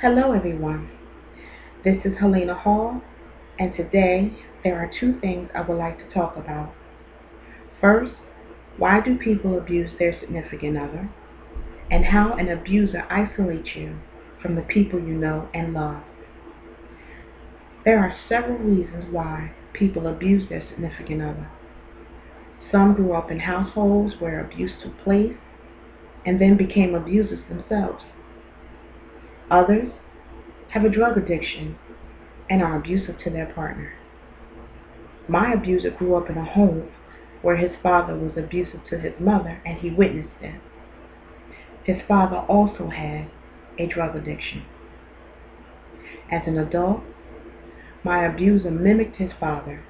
Hello, everyone. This is Helena Hall, and today there are two things I would like to talk about. First, why do people abuse their significant other, and how an abuser isolates you from the people you know and love. There are several reasons why people abuse their significant other. Some grew up in households where abuse took place and then became abusers themselves. Others have a drug addiction and are abusive to their partner. My abuser grew up in a home where his father was abusive to his mother and he witnessed it. His father also had a drug addiction. As an adult, my abuser mimicked his father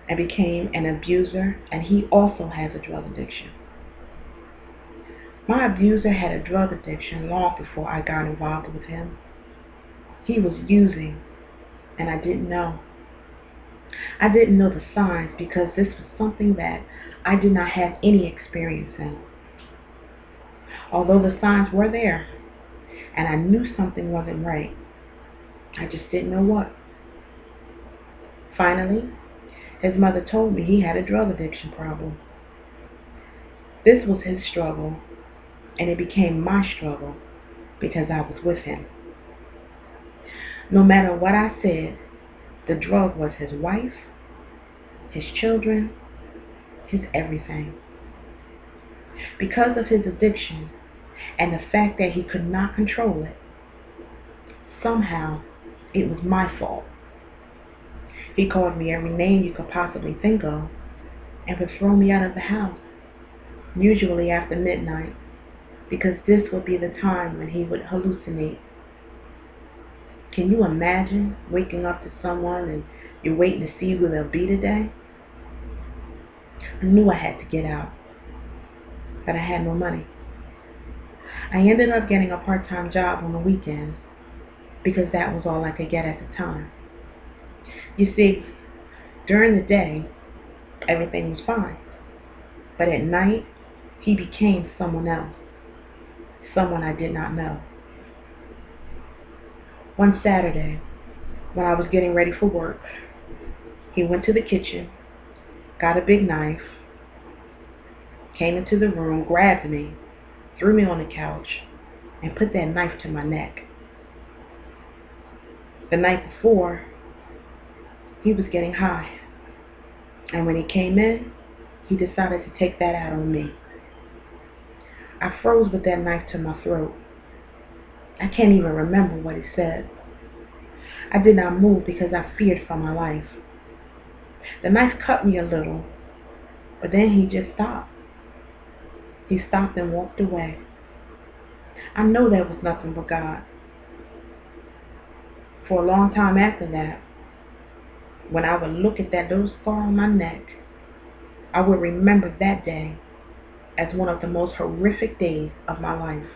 and became an abuser, and he also has a drug addiction. My abuser had a drug addiction long before I got involved with him. He was using, and I didn't know. I didn't know the signs because this was something that I did not have any experience in. Although the signs were there, and I knew something wasn't right, I just didn't know what. Finally, his mother told me he had a drug addiction problem. This was his struggle, and it became my struggle because I was with him. No matter what I said, the drug was his wife, his children, his everything. Because of his addiction and the fact that he could not control it, somehow it was my fault. He called me every name you could possibly think of and would throw me out of the house, usually after midnight, because this would be the time when he would hallucinate. Can you imagine waking up to someone and you're waiting to see who they'll be today? I knew I had to get out, but I had no money. I ended up getting a part-time job on the weekends because that was all I could get at the time. You see, during the day, everything was fine, but at night, he became someone else, someone I did not know. One Saturday, when I was getting ready for work, he went to the kitchen, got a big knife, came into the room, grabbed me, threw me on the couch, and put that knife to my neck. The night before, he was getting high, and when he came in, he decided to take that out on me. I froze with that knife to my throat. I can't even remember what he said. I did not move because I feared for my life. The knife cut me a little, but then he just stopped. He stopped and walked away. I know that was nothing but God. For a long time after that, when I would look at that little scar on my neck, I would remember that day as one of the most horrific days of my life.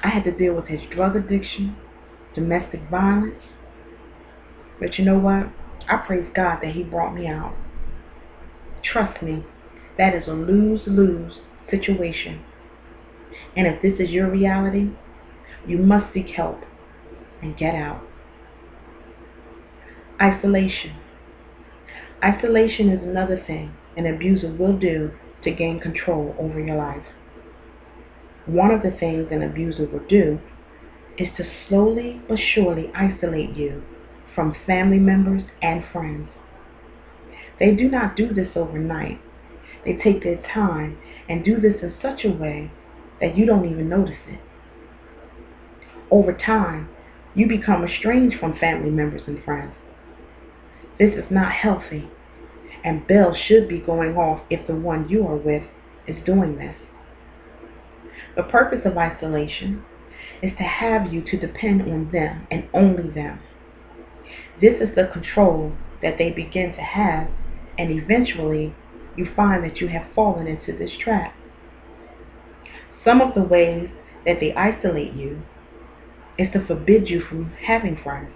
I had to deal with his drug addiction, domestic violence, but you know what? I praise God that he brought me out. Trust me, that is a lose-lose situation. And if this is your reality, you must seek help and get out. Isolation. Isolation is another thing an abuser will do to gain control over your life. One of the things an abuser will do is to slowly but surely isolate you from family members and friends. They do not do this overnight. They take their time and do this in such a way that you don't even notice it. Over time, you become estranged from family members and friends. This is not healthy, and bells should be going off if the one you are with is doing this. The purpose of isolation is to have you to depend on them and only them. This is the control that they begin to have, and eventually you find that you have fallen into this trap. Some of the ways that they isolate you is to forbid you from having friends.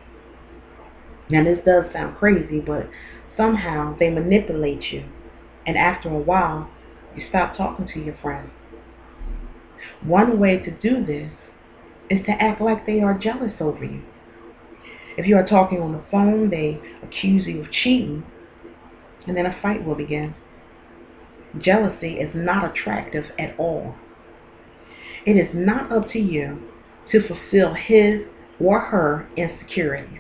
Now this does sound crazy, but somehow they manipulate you, and after a while, you stop talking to your friends. One way to do this is to act like they are jealous over you. If you are talking on the phone, they accuse you of cheating, and then a fight will begin. Jealousy is not attractive at all. It is not up to you to fulfill his or her insecurities.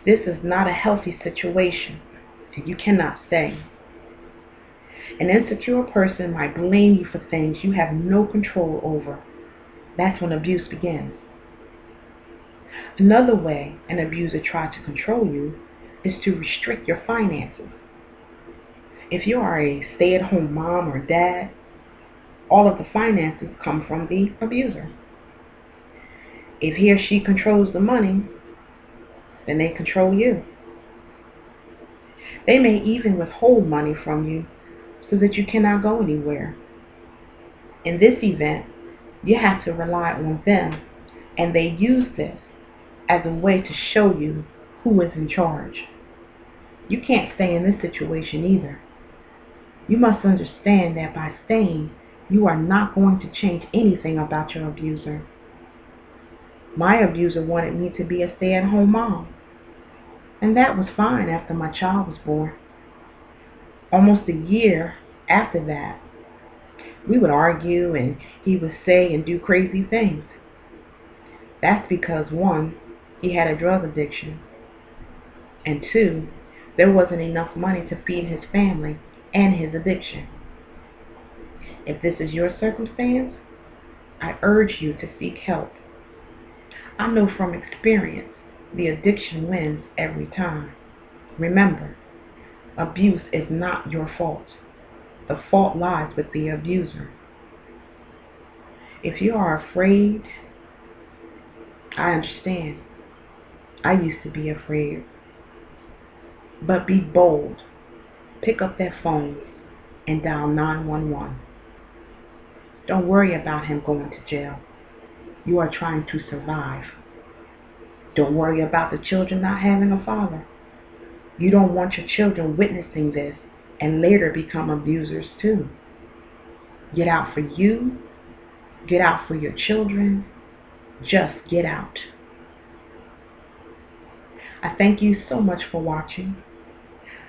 This is not a healthy situation, and you cannot stay. An insecure person might blame you for things you have no control over. That's when abuse begins. Another way an abuser tries to control you is to restrict your finances. If you are a stay-at-home mom or dad, all of the finances come from the abuser. If he or she controls the money, then they control you. They may even withhold money from you so that you cannot go anywhere. In this event, you have to rely on them, and they use this as a way to show you who is in charge. You can't stay in this situation either. You must understand that by staying, you are not going to change anything about your abuser. My abuser wanted me to be a stay-at-home mom, and that was fine after my child was born. Almost a year after that, we would argue and he would say and do crazy things. That's because, one, he had a drug addiction, and two, there wasn't enough money to feed his family and his addiction. If this is your circumstance, I urge you to seek help. I know from experience the addiction wins every time. Remember, abuse is not your fault. The fault lies with the abuser. If you are afraid, I understand. I used to be afraid. But be bold. Pick up that phone and dial 911. Don't worry about him going to jail. You are trying to survive. Don't worry about the children not having a father. You don't want your children witnessing this and later become abusers too. Get out for you. Get out for your children. Just get out. I thank you so much for watching.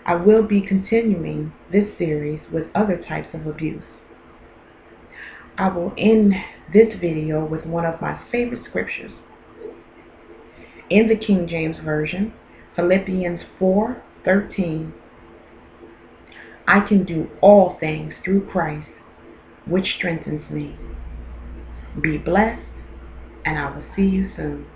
I will be continuing this series with other types of abuse. I will end this video with one of my favorite scriptures. In the King James Version, Philippians 4:13, I can do all things through Christ, which strengthens me. Be blessed, and I will see you soon.